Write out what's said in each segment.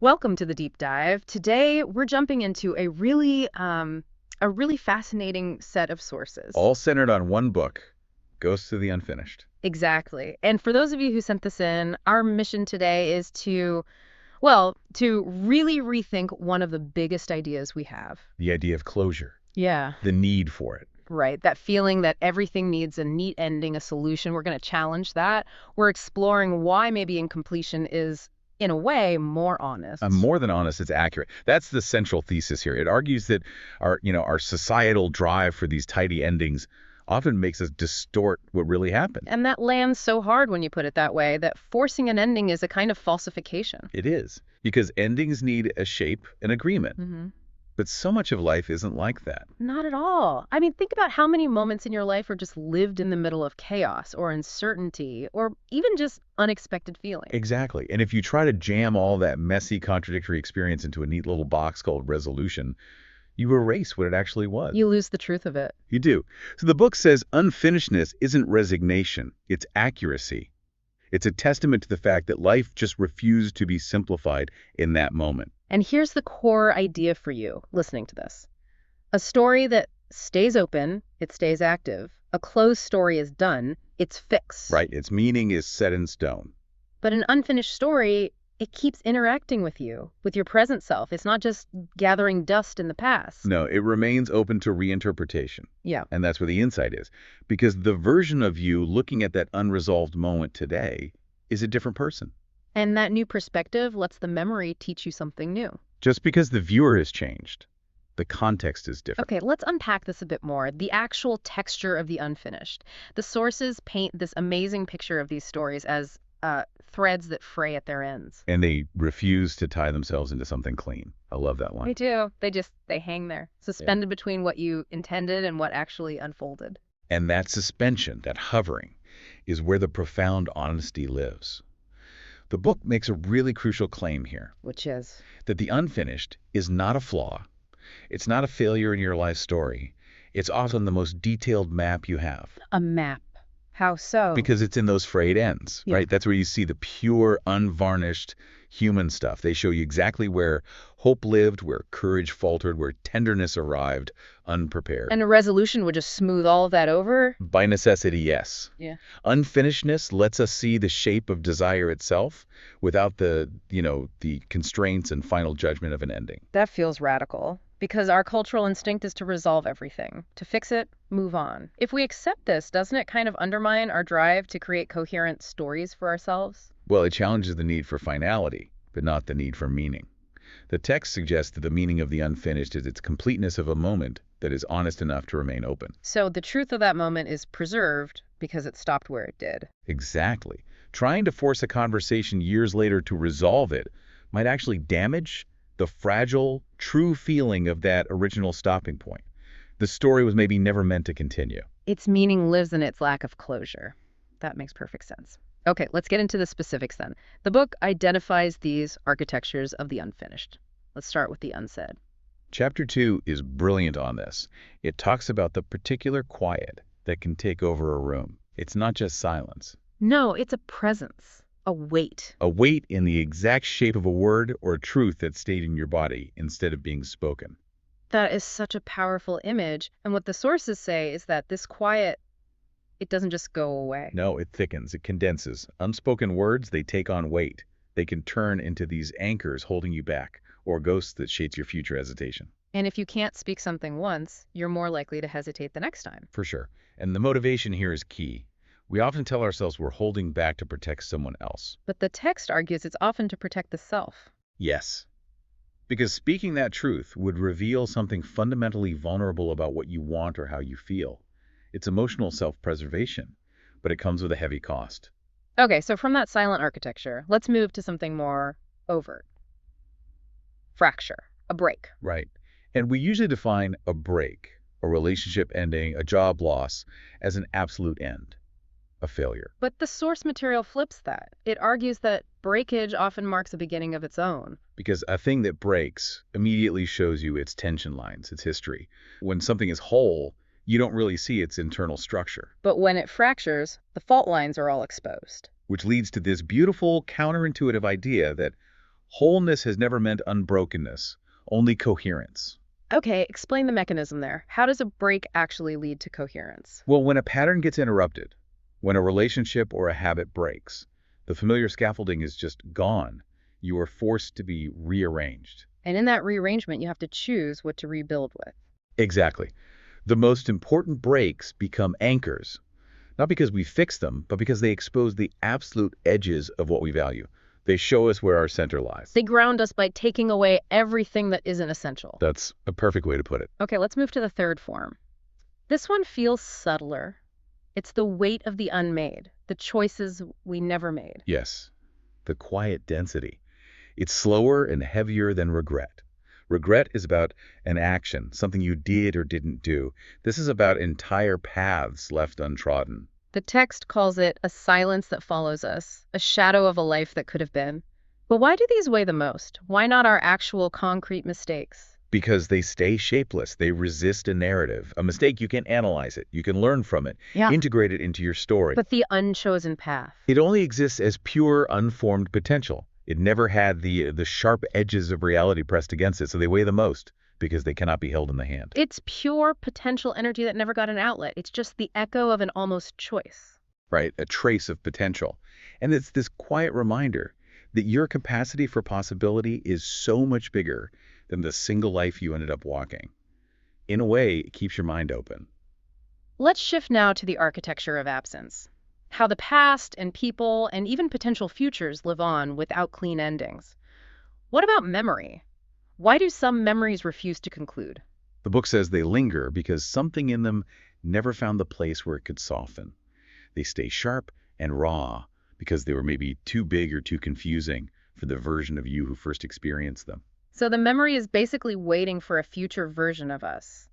Welcome to the deep dive. Today we're jumping into a really fascinating set of sources. All centered on one book, Ghosts of the Unfinished. Exactly. And for those of you who sent this in, our mission today is to really rethink one of the biggest ideas we have. The idea of closure, Yeah. the need for it. Right. That feeling that everything needs a neat ending, a solution. We're going to challenge that. We're exploring why maybe incompletion is, in a way, more honest. More than honest, it's accurate. That's the central thesis here. It argues that our societal drive for these tidy endings often makes us distort what really happened. And that lands so hard when you put it that way, that forcing an ending is a kind of falsification. It is, because endings need a shape, an agreement. Hmm. But so much of life isn't like that. Not at all. I mean, think about how many moments in your life are just lived in the middle of chaos or uncertainty or even just unexpected feelings. Exactly. And if you try to jam all that messy, contradictory experience into a neat little box called resolution, you erase what it actually was. You lose the truth of it. You do. So the book says unfinishedness isn't resignation, it's accuracy. It's a testament to the fact that life just refused to be simplified in that moment. And here's the core idea for you listening to this. A story that stays open, it stays active. A closed story is done, it's fixed. Right, its meaning is set in stone. But an unfinished story, it keeps interacting with you, with your present self. It's not just gathering dust in the past. No, it remains open to reinterpretation. Yeah. And that's where the insight is. Because the version of you looking at that unresolved moment today is a different person. And that new perspective lets the memory teach you something new. Just because the viewer has changed, the context is different. Okay, let's unpack this a bit more. The actual texture of the unfinished. The sources paint this amazing picture of these stories as threads that fray at their ends. And they refuse to tie themselves into something clean. I love that line. They do. They hang there, suspended between what you intended and what actually unfolded. And that suspension, that hovering, is where the profound honesty lives. The book makes a really crucial claim here, Which is? that the unfinished is not a flaw. It's not a failure in your life story. It's often the most detailed map you have. A map. How so? Because it's in those frayed ends, Yeah. right? That's where you see the pure, unvarnished human stuff. They show you exactly where hope lived, where courage faltered, where tenderness arrived, unprepared. And a resolution would just smooth all of that over? By necessity, yes. Yeah. Unfinishedness lets us see the shape of desire itself without the constraints and final judgment of an ending. That feels radical. Because our cultural instinct is to resolve everything, to fix it, move on. If we accept this, doesn't it kind of undermine our drive to create coherent stories for ourselves? Well, it challenges the need for finality, but not the need for meaning. The text suggests that the meaning of the unfinished is its completeness of a moment that is honest enough to remain open. So the truth of that moment is preserved because it stopped where it did. Exactly. Trying to force a conversation years later to resolve it might actually damage the fragile, true feeling of that original stopping point. The story was maybe never meant to continue. Its meaning lives in its lack of closure. That makes perfect sense. Okay, let's get into the specifics then. The book identifies these architectures of the unfinished. Let's start with the unsaid. Chapter 2 is brilliant on this. It talks about the particular quiet that can take over a room. It's not just silence. No, it's a presence, a weight. A weight in the exact shape of a word or a truth that stayed in your body instead of being spoken. That is such a powerful image. And what the sources say is that this quiet, it doesn't just go away. No, it thickens, it condenses. Unspoken words, they take on weight. They can turn into these anchors holding you back, or ghosts that shades your future hesitation. And if you can't speak something once, you're more likely to hesitate the next time. For sure. And the motivation here is key. We often tell ourselves we're holding back to protect someone else. But the text argues it's often to protect the self. Yes. Because speaking that truth would reveal something fundamentally vulnerable about what you want or how you feel. It's emotional self-preservation, but it comes with a heavy cost. Okay, so from that silent architecture, let's move to something more overt. Fracture, a break. Right. And we usually define a break, a relationship ending, a job loss, as an absolute end, a failure. But the source material flips that. It argues that breakage often marks a beginning of its own. Because a thing that breaks immediately shows you its tension lines, its history. When something is whole, you don't really see its internal structure. But when it fractures, the fault lines are all exposed. Which leads to this beautiful, counterintuitive idea that Wholeness has never meant unbrokenness, only coherence. Okay, explain the mechanism there. How does a break actually lead to coherence? Well, when a pattern gets interrupted, when a relationship or a habit breaks, the familiar scaffolding is just gone. You are forced to be rearranged. And in that rearrangement, you have to choose what to rebuild with. Exactly. The most important breaks become anchors, not because we fix them, but because they expose the absolute edges of what we value. They show us where our center lies. They ground us by taking away everything that isn't essential. That's a perfect way to put it. Okay, let's move to the third form. This one feels subtler. It's the weight of the unmade, the choices we never made. Yes, the quiet density. It's slower and heavier than regret. Regret is about an action, something you did or didn't do. This is about entire paths left untrodden. The text calls it a silence that follows us, a shadow of a life that could have been. But why do these weigh the most? Why not our actual concrete mistakes? Because they stay shapeless. They resist a narrative. A mistake, you can analyze it. You can learn from it. Yeah. Integrate it into your story. But the unchosen path. It only exists as pure, unformed potential. It never had the sharp edges of reality pressed against it, so they weigh the most because they cannot be held in the hand. It's pure potential energy that never got an outlet. It's just the echo of an almost choice. Right, a trace of potential. And it's this quiet reminder that your capacity for possibility is so much bigger than the single life you ended up walking. In a way, it keeps your mind open. Let's shift now to the architecture of absence. How the past and people and even potential futures live on without clean endings. What about memory? Why do some memories refuse to conclude? The book says they linger because something in them never found the place where it could soften. They stay sharp and raw because they were maybe too big or too confusing for the version of you who first experienced them. So the memory is basically waiting for a future version of us,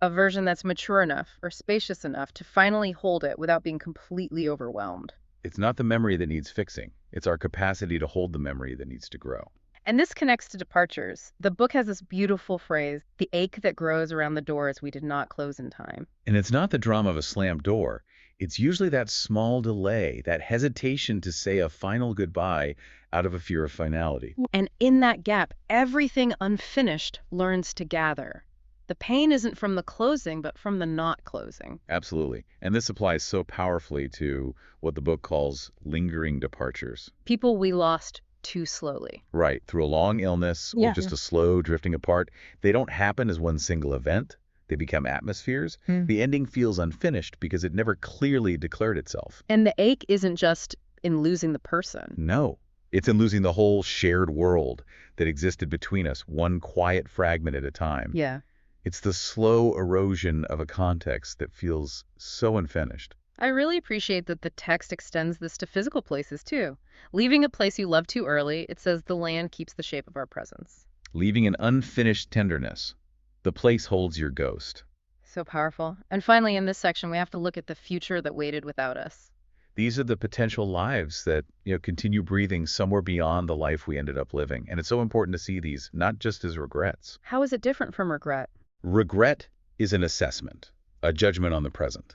a version that's mature enough or spacious enough to finally hold it without being completely overwhelmed. It's not the memory that needs fixing. It's our capacity to hold the memory that needs to grow. And this connects to departures. The book has this beautiful phrase, the ache that grows around the doors we did not close in time. And it's not the drama of a slammed door. It's usually that small delay, that hesitation to say a final goodbye out of a fear of finality. And in that gap, everything unfinished learns to gather. The pain isn't from the closing, but from the not closing. Absolutely. And this applies so powerfully to what the book calls lingering departures. People we lost too slowly. Right. Through a long illness or just a slow drifting apart. They don't happen as one single event. They become atmospheres. The ending feels unfinished because it never clearly declared itself. And the ache isn't just in losing the person. No. It's in losing the whole shared world that existed between us, one quiet fragment at a time. Yeah. It's the slow erosion of a context that feels so unfinished. I really appreciate that the text extends this to physical places, too. Leaving a place you love too early, it says the land keeps the shape of our presence. Leaving an unfinished tenderness. The place holds your ghost. So powerful. And finally, in this section, we have to look at the future that waited without us. These are the potential lives that, continue breathing somewhere beyond the life we ended up living. And it's so important to see these, not just as regrets. How is it different from regret? Regret is an assessment, a judgment on the present.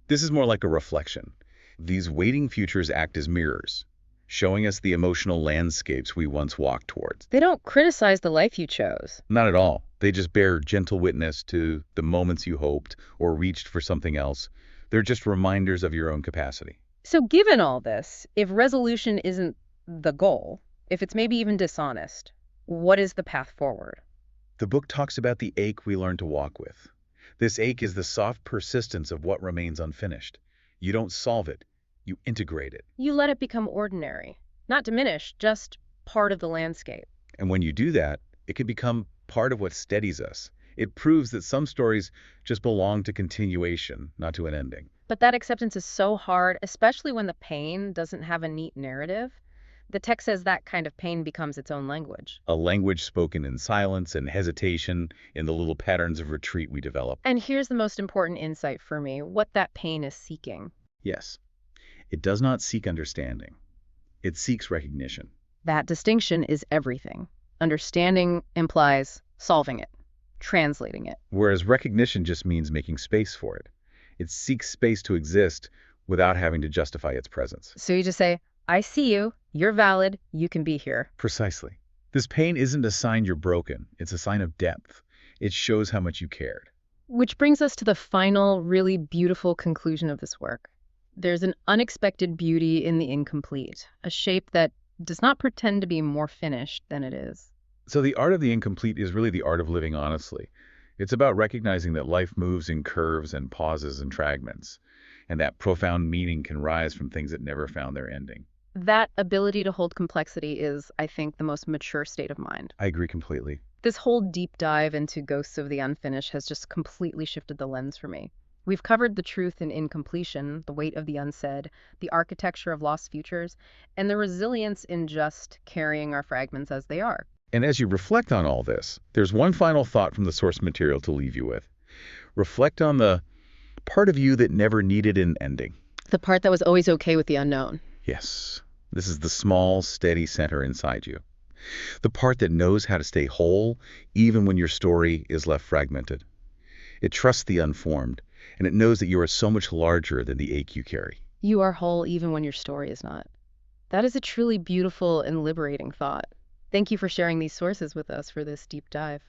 This is more like a reflection. These waiting futures act as mirrors, showing us the emotional landscapes we once walked towards. They don't criticize the life you chose. Not at all. They just bear gentle witness to the moments you hoped or reached for something else. They're just reminders of your own capacity. So given all this, if resolution isn't the goal, if it's maybe even dishonest, what is the path forward? The book talks about the ache we learn to walk with. This ache is the soft persistence of what remains unfinished. You don't solve it, you integrate it. You let it become ordinary, not diminished, just part of the landscape. And when you do that, it can become part of what steadies us. It proves that some stories just belong to continuation, not to an ending. But that acceptance is so hard, especially when the pain doesn't have a neat narrative. The text says that kind of pain becomes its own language. A language spoken in silence and hesitation, in the little patterns of retreat we develop. And here's the most important insight for me, what that pain is seeking. Yes, it does not seek understanding. It seeks recognition. That distinction is everything. Understanding implies solving it, translating it. Whereas recognition just means making space for it. It seeks space to exist without having to justify its presence. So you just say, I see you, You're valid. You can be here. Precisely. This pain isn't a sign you're broken. It's a sign of depth. It shows how much you cared. Which brings us to the final, really beautiful conclusion of this work. There's an unexpected beauty in the incomplete, a shape that does not pretend to be more finished than it is. So the art of the incomplete is really the art of living honestly. It's about recognizing that life moves in curves and pauses and fragments, and that profound meaning can rise from things that never found their ending. That ability to hold complexity is, I think, the most mature state of mind. I agree completely. This whole deep dive into Ghosts of the Unfinished has just completely shifted the lens for me. We've covered the truth in incompletion, the weight of the unsaid, the architecture of lost futures, and the resilience in just carrying our fragments as they are. And as you reflect on all this, there's one final thought from the source material to leave you with. Reflect on the part of you that never needed an ending. The part that was always okay with the unknown. Yes, this is the small, steady center inside you. The part that knows how to stay whole even when your story is left fragmented. It trusts the unformed, and it knows that you are so much larger than the ache you carry. You are whole even when your story is not. That is a truly beautiful and liberating thought. Thank you for sharing these sources with us for this deep dive.